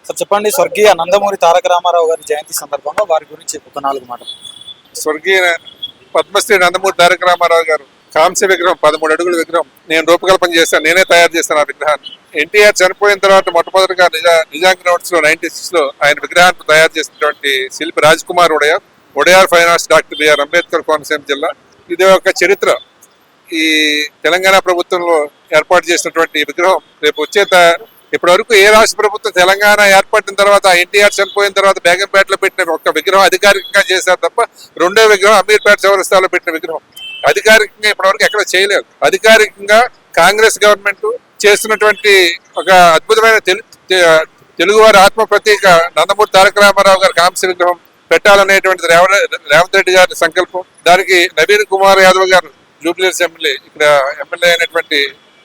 Sir చెప్పండి, స్వర్గీయ నందమూరి తారక రామారావు గారి జయంతి సందర్భంగా వారి గురించి ఒక 4 మాటలు. స్వర్గీయ పద్మశ్రీ నందమూరి తారక రామారావు గారు కాంస్య విగ్రహం 13 అడుగుల విగ్రహం నేను రూపకల్పన చేశాను, నేనే తయారు చేశాను ఆ విగ్రహాన్ని. ఎన్టీఆర్ చనిపోయిన తర్వాత మొట్టమొదటిగా నిజాం గ్రౌండ్స్ లో 96 లో ఆయన విగ్రహాన్ని తయారు చేసినటువంటి శిల్పి Raj Kumar Odayar fine arts doctor B R Ambedkar Konaseema జిల్లా. ఇది ఒక చరిత్ర. ఈ తెలంగాణ ప్రభుత్వంలో ఏర్పాటు చేసినటువంటి విగ్రహం రేపు ఇప్పటి వరకు ఏ రాష్ట్ర ప్రభుత్వం తెలంగాణ ఏర్పడిన తర్వాత ఎన్టీఆర్ చనిపోయిన తర్వాత బేగంపేటలో పెట్టిన ఒక విగ్రహం అధికారికంగా చేశారు తప్ప రెండో విగ్రహం అమీర్పేట చౌరస్తాలో పెట్టిన విగ్రహం అధికారికంగా ఇప్పటివరకు ఎక్కడ చేయలేదు. అధికారికంగా కాంగ్రెస్ గవర్నమెంట్ చేస్తున్నటువంటి ఒక అద్భుతమైన తెలుగువారి ఆత్మ ప్రతీక నందమూరి తారక రామారావు గారి కాంస్య విగ్రహం పెట్టాలనేటువంటిది రేవంత్ రెడ్డి గారి సంకల్పం. దానికి నవీన్ కుమార్ యాదవ్ గారు జూబ్లీహిల్స్ ఎమ్మెల్యే, ఇక్కడ ఎమ్మెల్యే అయినటువంటి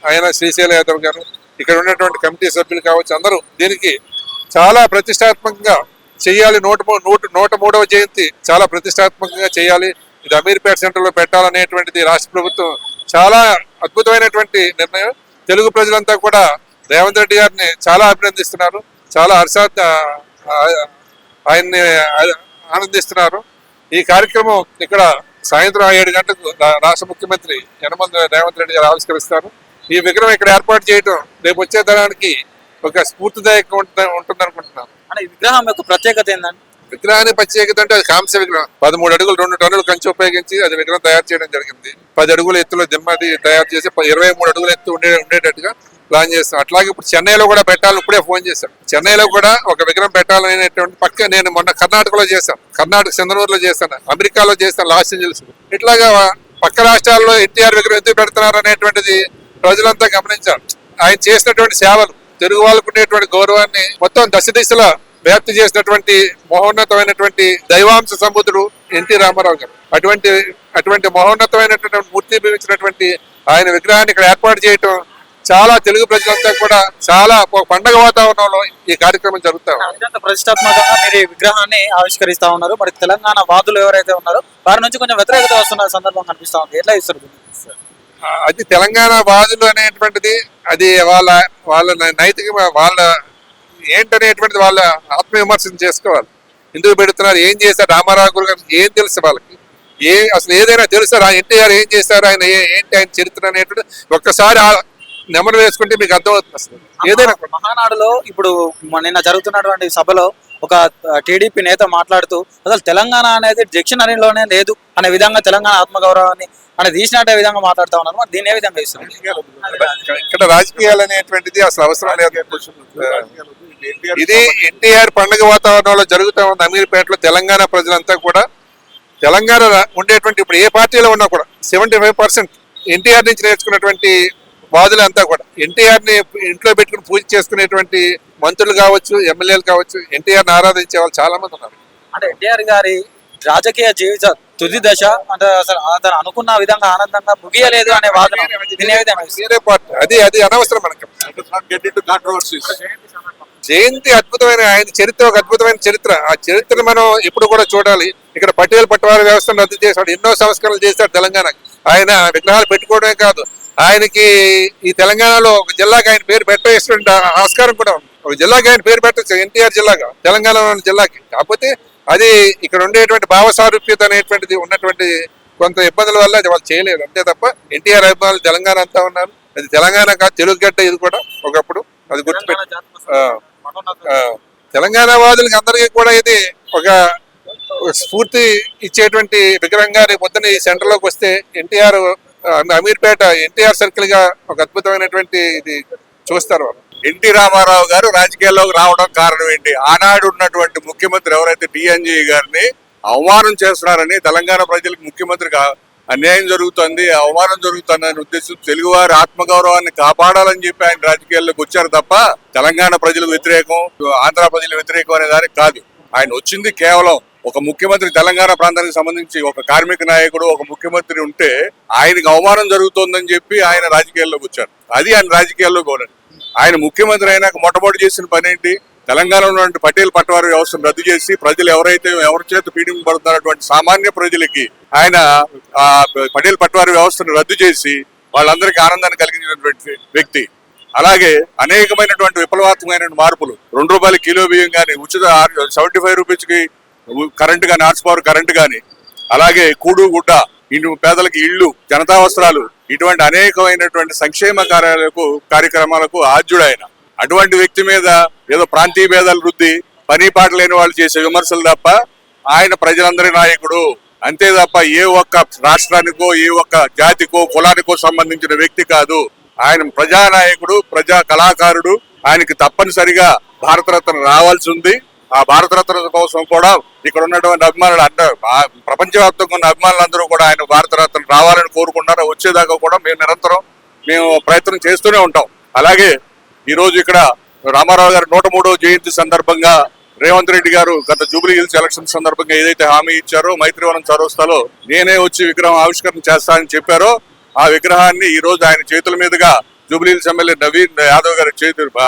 ఆయన శ్రీశైల యాదవ్ గారు, ఇక్కడ ఉన్నటువంటి కమిటీ సభ్యులు కావచ్చు, అందరూ దీనికి చాలా ప్రతిష్టాత్మకంగా చేయాలి. 103వ జయంతి చాలా ప్రతిష్టాత్మకంగా చేయాలి. ఇది అమీర్పేట సెంటర్ లో పెట్టాలనేటువంటిది రాష్ట్ర ప్రభుత్వం చాలా అద్భుతమైనటువంటి నిర్ణయం. తెలుగు ప్రజలంతా కూడా రేవంత్ రెడ్డి గారిని చాలా అభినందిస్తున్నారు, చాలా ఆయన్ని ఆనందిస్తున్నారు. ఈ కార్యక్రమం ఇక్కడ సాయంత్రం 7 గంటలకు రాష్ట్ర ముఖ్యమంత్రి యనమల రేవంత్ రెడ్డి గారు ఆవిష్కరిస్తారు. ఈ విగ్రహం ఇక్కడ ఏర్పాటు చేయడం రేపు వచ్చే తరానికి ఒక స్ఫూర్తిదాయకంగా ఉంటుంది అనుకుంటున్నాను. ఈ విగ్రహం యొక్క ప్రత్యేకత ఏంటంటే, విగ్రహానికి ప్రత్యేకత అంటే అది కాంస్య విగ్రహం. 13 అడుగులు 2 టన్నులు కంచి ఉపయోగించి అది విగ్రహం తయారు చేయడం జరిగింది. 10 అడుగుల ఎత్తులో దిమ్మది తయారు చేసి 23 అడుగుల ఎత్తు ఉండేటట్టుగా ప్లాన్ చేస్తాం. అట్లాగే ఇప్పుడు చెన్నైలో కూడా పెట్టాలని ఇప్పుడే ఫోన్ చేశాను. చెన్నైలో కూడా ఒక విగ్రహం పెట్టాలనేటువంటి పక్క నేను మొన్న కర్ణాటకలో చేశాను, కర్ణాటక చంద్రనూరులో చేశాను, అమెరికాలో చేస్తాను, లాస్ ఏంజల్స్. ఇట్లాగా పక్క రాష్ట్రాల్లో ఎన్టీఆర్ విగ్రహం ఎందుకు పెడుతున్నారు అనేటువంటిది ప్రజలంతా గమనించారు. ఆయన చేసినటువంటి సేవలు, తెలుగు వాళ్ళకు ఉండేటువంటి గౌరవాన్ని మొత్తం దశ వ్యాప్తి చేసినటువంటి మహోన్నతమైనటువంటి దైవాంశ సంబుధుడు ఎన్టీ రామారావు గారు. అటువంటి మహోన్నతమైనటువంటి మూర్తి భవించినటువంటి ఆయన విగ్రహాన్ని ఇక్కడ ఏర్పాటు చేయటం చాలా తెలుగు ప్రజలంతా కూడా చాలా పండగ వాతావరణంలో ఈ కార్యక్రమం జరుగుతా ఉంది. అత్యంత ప్రతిష్టాత్మకంగా మీరు ఈ విగ్రహాన్ని ఆవిష్కరిస్తా ఉన్నారు. మరి తెలంగాణ వాదులు ఎవరైతే ఉన్నారో వారి నుంచి కొంచెం వ్యతిరేకత వస్తున్న సందర్భం కనిపిస్తా ఉంది. ఎట్లా ఇస్తారు? అది తెలంగాణ వాదులు అనేటువంటిది అది వాళ్ళ నైతిక వాళ్ళ ఏంటనేటువంటిది వాళ్ళ ఆత్మవిమర్శనం చేసుకోవాలి. ఎందుకు పెడుతున్నారు, ఏం చేశారు రామారావు గారు, ఏం తెలుసు వాళ్ళకి, అసలు ఏదైనా తెలుసారు ఎన్టీఆర్ ఏం చేశారు, ఆయన ఏంటి ఆయన చరిత్ర అనేటువంటి ఒక్కసారి నెమరు వేసుకుంటే మీకు అర్థమవుతుంది. అసలు ఏదైనా మహానాడులో ఇప్పుడు నిన్న జరుగుతున్నటువంటి సభలో ఒక టీడీపీ నేత మాట్లాడుతూ అసలు తెలంగాణ అనేది డిక్షనరీలోనే లేదు అనే విధంగా తెలంగాణ ఆత్మగౌరవాన్ని అని తీసినట్టే విధంగా మాట్లాడుతూ ఉన్నారు. మరి దీన్ని ఏ విధంగా ఇస్తారు? ఇక్కడ రాజకీయాలు అనేటువంటిది అసలు అవసరం లేదు. ఇది ఎన్టీఆర్ పండుగ వాతావరణంలో జరుగుతూ ఉంది అమీర్పేటలో. తెలంగాణ ప్రజలంతా కూడా తెలంగాణ ఉండేటువంటి ఇప్పుడు ఏ పార్టీలో ఉన్నా కూడా 75% ఎన్టీఆర్ నుంచి నేర్చుకున్నటువంటి వాదులంతా కూడా ఎన్టీఆర్ ని ఇంట్లో పెట్టుకుని పూజ చేసుకునేటువంటి మంత్రులు కావచ్చు, ఎమ్మెల్యేలు కావచ్చు, ఎన్టీఆర్ ని ఆరాధించే వాళ్ళు చాలా మంది ఉన్నారు. అంటే ఎన్టీఆర్ గారి రాజకీయ జీవిత తుది దశ అంటే అసలు అతను అనుకున్న విధంగా ఆనందంగా ముగియలేదు అనే వాదన అది అనవసరం మనకి. జయంతి అద్భుతమైన ఆయన చరిత్ర, ఒక అద్భుతమైన చరిత్ర. ఆ చరిత్రను మనం ఎప్పుడు కూడా చూడాలి. ఇక్కడ పటేల్ పట్టువారి వ్యవస్థను రద్దు చేశాడు, ఎన్నో సంస్కరణలు చేశాడు తెలంగాణకి. ఆయన విగ్రహాలు పెట్టుకోవడమే కాదు, ఆయనకి ఈ తెలంగాణలో ఒక జిల్లాకి ఆయన పేరు పెట్టేటువంటి ఆస్కారం కూడా ఉంది. ఒక జిల్లాకి ఆయన పేరు పెట్టచ్చు, ఎన్టీఆర్ జిల్లాగా, తెలంగాణలోని జిల్లాకి. కాకపోతే అది ఇక్కడ ఉండేటువంటి భావ సారూప్యత అనేటువంటిది ఉన్నటువంటి కొంత ఇబ్బందుల వల్ల అది వాళ్ళు చేయలేదు, అంతే తప్ప ఎన్టీఆర్ అభిమానులు తెలంగాణ అంతా ఉన్నారు. అది తెలంగాణ కాదు, తెలుగు గడ్డ ఇది కూడా ఒకప్పుడు. అది గుర్తుపెట్టి తెలంగాణ వాదులకి అందరికీ కూడా ఇది ఒక స్ఫూర్తి ఇచ్చేటువంటి విగ్రహంగా రేపు పొద్దున ఈ సెంటర్ లోకి వస్తే ఎన్టీఆర్ అమీర్పేట ఎన్టీఆర్ సర్కిల్ గా ఒక అద్భుతమైనటువంటి ఇది చూస్తారు. ఎన్టీ రామారావు గారు రాజకీయాల్లోకి రావడం కారణం ఏంటి? ఆనాడు ఉన్నటువంటి ముఖ్యమంత్రి ఎవరైతే టిఎన్జీ గారిని అవమానం చేస్తున్నారని తెలంగాణ ప్రజలకు ముఖ్యమంత్రిగా అన్యాయం జరుగుతుంది, అవమానం జరుగుతుందనే ఉద్దేశం తెలుగువారి ఆత్మగౌరవాన్ని కాపాడాలని చెప్పి ఆయన రాజకీయాల్లోకి వచ్చారు తప్ప తెలంగాణ ప్రజలకు వ్యతిరేకం, ఆంధ్ర ప్రజలకు వ్యతిరేకం అనే దానికి కాదు. ఆయన వచ్చింది కేవలం ఒక ముఖ్యమంత్రి, తెలంగాణ ప్రాంతానికి సంబంధించి ఒక కార్మిక నాయకుడు ఒక ముఖ్యమంత్రి ఉంటే ఆయనకు అవమానం జరుగుతోందని చెప్పి ఆయన రాజకీయాల్లోకి వచ్చారు. అది ఆయన రాజకీయాల్లో కూడా ఆయన ముఖ్యమంత్రి అయినాక మొట్టమొదటి చేసిన పని ఏంటి? తెలంగాణలో ఉన్నటువంటి పటేల్ పట్టవారి వ్యవస్థను రద్దు చేసి ప్రజలు ఎవరి చేత పీడింపబడుతున్నటువంటి సామాన్య ప్రజలకి ఆయన పటేల్ పట్టవారి వ్యవస్థను రద్దు చేసి వాళ్ళందరికీ ఆనందాన్ని కలిగించినటువంటి వ్యక్తి. అలాగే అనేకమైనటువంటి విప్లవాత్మకమైన మార్పులు, ₹2 కిలో బియ్యం కానీ, ఉచిత 75 రూపీస్కి కరెంటు కానీ, హార్స్ పవర్ కరెంటు కానీ, అలాగే కూడు గుడ్డ, పేదలకు ఇళ్ళు, జనతా వస్త్రాలు, ఇటువంటి అనేకమైనటువంటి సంక్షేమ కార్యక్రమాలకు ఆద్యుడైన అటువంటి వ్యక్తి మీద ఏదో ప్రాంతీయ భేదాలు వృద్ధి, పని పాట లేని వాళ్ళు చేసే విమర్శలు తప్ప ఆయన ప్రజలందరి నాయకుడు అంతే తప్ప ఏ ఒక్క రాష్ట్రానికో ఏ ఒక్క జాతికో కులానికో సంబంధించిన వ్యక్తి కాదు. ఆయన ప్రజానాయకుడు, ప్రజా కళాకారుడు. ఆయనకి తప్పనిసరిగా భారతరత్న రావాల్సి ఉంది. ఆ భారతరత్న కోసం కూడా ఇక్కడ ఉన్నటువంటి అభిమానులు ప్రపంచవ్యాప్తంగా ఉన్న అభిమానులందరూ కూడా ఆయన భారతరత్న రావాలని కోరుకుంటున్నారు. వచ్చేదాకా కూడా మేము ప్రయత్నం చేస్తూనే ఉంటాం. అలాగే ఈ రోజు ఇక్కడ రామారావు గారి 103వ జయంతి సందర్భంగా రేవంత్ రెడ్డి గారు గత జూబ్లీ హిల్స్ ఎలక్షన్ సందర్భంగా ఏదైతే హామీ ఇచ్చారో మైత్రివనం చౌరస్తాలో నేనే వచ్చి విగ్రహం ఆవిష్కరణ చేస్తానని చెప్పారో ఆ విగ్రహాన్ని ఈ రోజు ఆయన చేతుల మీదుగా Jubilee hills MLA Naveen Yadav గారి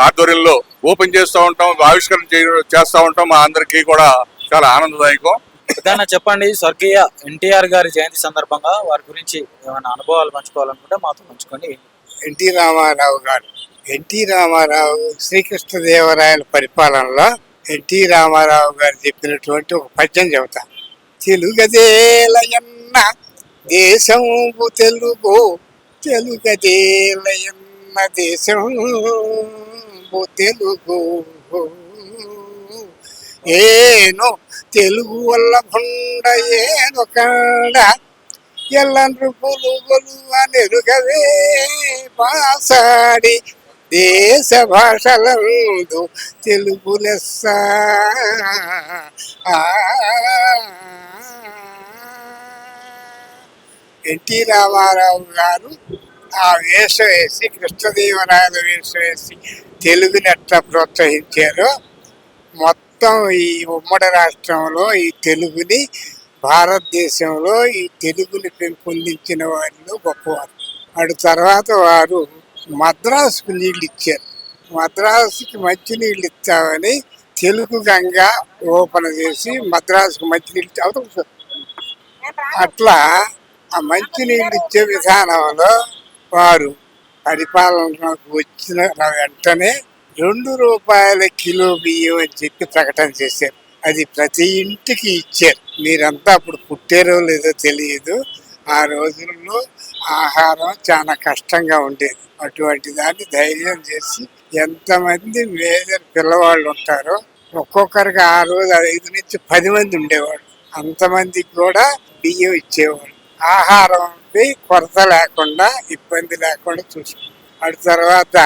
ఆధ్వర్యంలో ఓపెన్ చేస్తూ ఉంటాం, ఆవిష్కరణ చేస్తూ ఉంటాం. మా అందరికీ కూడా చాలా ఆనందదాయకం. ఏదైనా చెప్పండి, స్వర్గీయ ఎన్టీఆర్ గారి జయంతి సందర్భంగా వారి గురించి ఏమైనా అనుభవాలు పంచుకోవాలనుకుంటే మాతో పంచుకోండి. ఎన్టీ రామారావు గారు శ్రీకృష్ణదేవరాయల పరిపాలనలో ఎన్టీ రామారావు గారు చెప్పినటువంటి ఒక పద్యం చెబుతా. తెలుగదేలయన్న దేశంబు తెలుగు, తెలుగదేలయన్న దేశంబు తెలుగు, ఏను తెలుగు వల్ల భుండ ఏను కాడ ఎల్లండ్రు పులుగులు నెరుగవే పాసాడి దేశ భాషలందు తెలుగు లెస్స. ఎన్టీ రామారావు గారు ఆ వేషం వేసి, కృష్ణదేవరాయల వేషం వేసి తెలుగుని ఎట్లా ప్రోత్సహించారో, మొత్తం ఈ ఉమ్మడి రాష్ట్రంలో ఈ తెలుగుని, భారతదేశంలో ఈ తెలుగుని పెంపొందించిన వాళ్ళు గొప్పవారు. అటు తర్వాత వారు మద్రాసుకు నీళ్ళు ఇచ్చారు. మద్రాసుకి మంచినీళ్ళు ఇస్తామని తెలుగు గంగా ఓపెన్ చేసి మద్రాసుకు మంచినీళ్ళు అవుతాం. అట్లా ఆ మంచినీళ్ళు ఇచ్చే విధానంలో వారు పరిపాలనకు వచ్చిన వెంటనే ₹2 కిలో బియ్యం అని చెప్పి ప్రకటన చేశారు. అది ప్రతి ఇంటికి ఇచ్చారు. మీరంతా అప్పుడు పుట్టారో లేదో తెలియదు. ఆ రోజుల్లో ఆహారం చాలా కష్టంగా ఉండేది. అటువంటి దాన్ని ధైర్యం చేసి ఎంతమంది మేజర్ పిల్లవాళ్ళు ఉంటారో ఒక్కొక్కరికి ఆ రోజు 5 నుంచి 10 మంది ఉండేవాళ్ళు. అంతమందికి కూడా బియ్యం ఇచ్చేవాళ్ళు. ఆహారం కొరత లేకుండా, ఇబ్బంది లేకుండా చూసుకున్నారు. అటు తర్వాత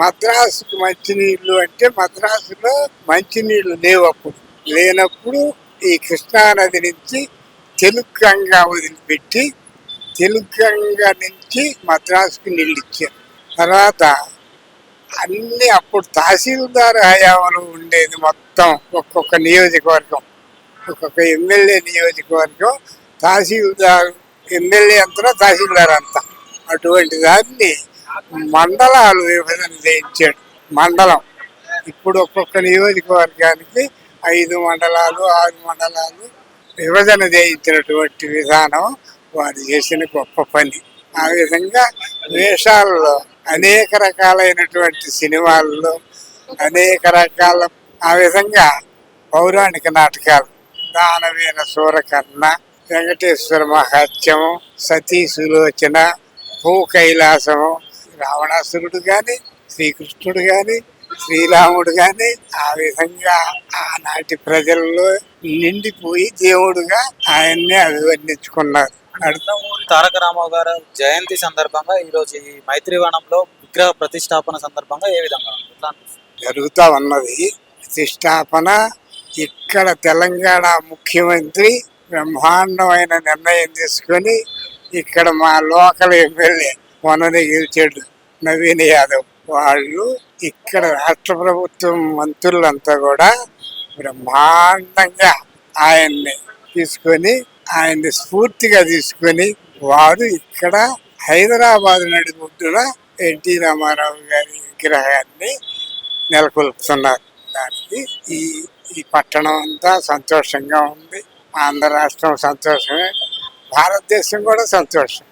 మద్రాసుకు మంచినీళ్ళు అంటే మద్రాసులో మంచినీళ్ళు లేవు. అప్పుడు లేనప్పుడు ఈ కృష్ణానది నుంచి తెలుగు గంగా వదిలిపెట్టి తెలుగు గంగా నుంచి మద్రాసుకు నీళ్ళు ఇచ్చారు. తర్వాత అన్ని అప్పుడు తహసీల్దార్ హయాంలో ఉండేది. మొత్తం ఒక్కొక్క నియోజకవర్గం, ఒక్కొక్క ఎమ్మెల్యే నియోజకవర్గం, తహసీల్దార్ ఎమ్మెల్యే అంతా తహసీల్దార్ అంతా. అటువంటి దాన్ని మండలాలు విభజన చేయించాడు. మండలం ఇప్పుడు ఒక్కొక్క నియోజకవర్గానికి 5 మండలాలు 6 మండలాలు విభజన చేయించినటువంటి విధానం వారు చేసిన గొప్ప పని. ఆ విధంగా వేషాల్లో అనేక రకాలైనటువంటి సినిమాల్లో అనేక రకాల, ఆ విధంగా పౌరాణిక నాటకాలు, దానవీర సూరకర్ణ, వెంకటేశ్వర మహాత్యము, సతీ సులోచన, భూ కైలాసము, రావణాసురుడు గాని, శ్రీకృష్ణుడు గాని, శ్రీరాముడు గాని ఆ విధంగా ఆనాటి ప్రజల్లో నిండిపోయి దేవుడుగా ఆయన్నే అభివర్ణించుకున్నారు. నందమూరి తారక రామారావు గారు జయంతి సందర్భంగా ఈ రోజు ఈ మైత్రివనంలో విగ్రహ ప్రతిష్టాపన సందర్భంగా ఏ విధంగా జరుగుతా ఉన్నది ప్రతిష్టాపన? ఇక్కడ తెలంగాణ ముఖ్యమంత్రి బ్రహ్మాండమైన నిర్ణయం తీసుకొని ఇక్కడ మా లోకల్ ఎమ్మెల్యే మొన్ననే గెలిచాడు నవీన్ యాదవ్, వాళ్ళు ఇక్కడ రాష్ట్ర ప్రభుత్వం మంత్రులంతా కూడా బ్రహ్మాండంగా ఆయన్ని తీసుకొని, ఆయన్ని స్ఫూర్తిగా తీసుకొని వారు ఇక్కడ హైదరాబాద్ నడిబొడ్డున ఎన్టీ రామారావు గారి విగ్రహాన్ని నెలకొల్పుతున్నారు. దానికి ఈ పట్టణం అంతా సంతోషంగా ఉంది. ఆంధ్ర రాష్ట్రం సంతోషమే, భారతదేశం కూడా సంతోషం.